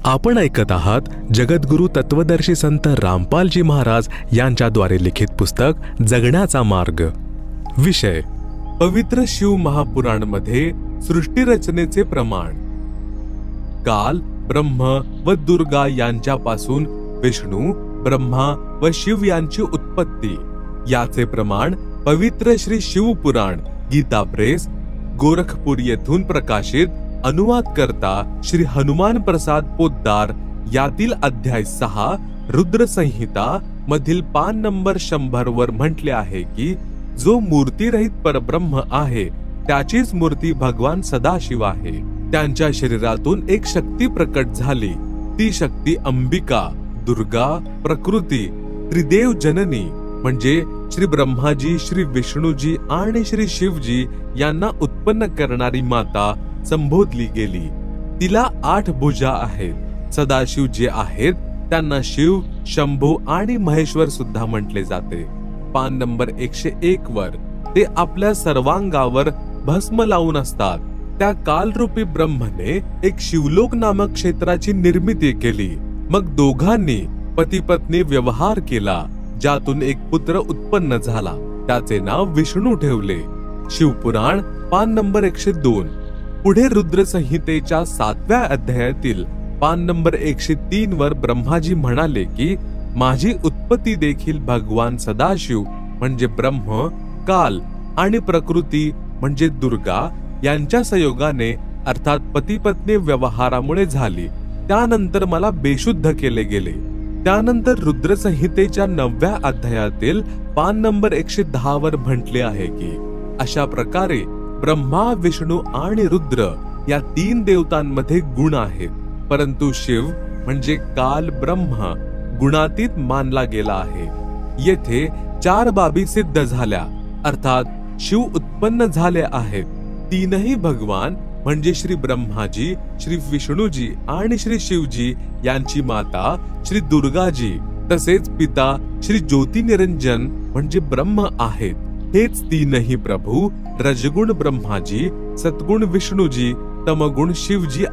आपण ऐकत आहात जगद्गुरु तत्वदर्शी संत रामपालजी महाराज यांच्याद्वारे लिखित पुस्तक जगण्याचा मार्ग। विषय पवित्र शिव महापुराण मध्ये सृष्टी रचनेचे प्रमाण। काल, ब्रह्म व दुर्गा यांच्यापासून विष्णू, ब्रह्मा व शिव यांची उत्पत्ती याचे प्रमाण पवित्र श्री शिव पुराण, गीता प्रेस, गोरखपूर येथून प्रकाशित अनुवाद करता श्री हनुमान प्रसाद पोद्दार यातील अध्याय 6 रुद्र संहिता मधील पान नंबर 100 वर म्हटले आहे की जो मूर्तिरहित परब्रह्म आहे त्याचीच मूर्ती भगवान सदाशिव आहे। त्यांच्या शरीरातून एक शक्ती प्रकट झाली, ती शक्ती अंबिका, दुर्गा, प्रकृती, त्रिदेव जननी म्हणजे श्री ब्रह्माजी, श्री विष्णूजी आणि श्री शिवजी यांना उत्पन्न करणारी माता संबोधली गेली। तिला 8 भुजा आहेत। सदाशिव जे आहेत त्यांना शिव, शंभू आणि महेश्वर सुद्धा म्हटले जाते। पान नंबर 101 वर ते आपल्या सर्वांगावर भस्म लावून असतात। त्या कालरूपी ब्रह्मने एक शिवलोक नामक क्षेत्राची निर्मिती केली। मग दोघांनी पती पत्नी व्यवहार केला, ज्यातून एक पुत्र उत्पन्न झाला, त्याचे नाव विष्णू ठेवले। शिवपुराण पान नंबर 102। पुढे रुद्र संहितेच्या 7व्या अध्यायातील पान नंबर 103 वर ब्रह्माजी म्हणाले की माझी उत्पत्ती देखील भगवान सदाशिव म्हणजे ब्रह्म, काल आणि प्रकृती म्हणजे दुर्गा यांच्या संयोगाने अर्थात पती पत्नी व्यवहारामुळे झाली। त्यानंतर मला बेशुद्ध केले गेले। त्यानंतर रुद्र संहितेच्या 9व्या अध्यायातील पान नंबर 110 वर म्हटले आहे की अशा प्रकारे ब्रह्मा, विष्णू आणि रुद्र या 3 देवतांमध्ये गुण आहेत, परंतु शिव म्हणजे काल ब्रह्म गुणातीत मानला गेला आहे। येथे 4 बाबी सिद्ध झाल्या, अर्थात शिव उत्पन्न झाले आहेत। 3ही भगवान म्हणजे श्री ब्रह्माजी, श्री विष्णूजी आणि श्री शिवजी यांची माता श्री दुर्गाजी तसेच पिता श्री ज्योतिनिरंजन म्हणजे ब्रह्म आहेत। हेच 3ही प्रभू रजगुण ब्रह्माजी, सद्गुण विष्णूजी, तमगुण शिवजी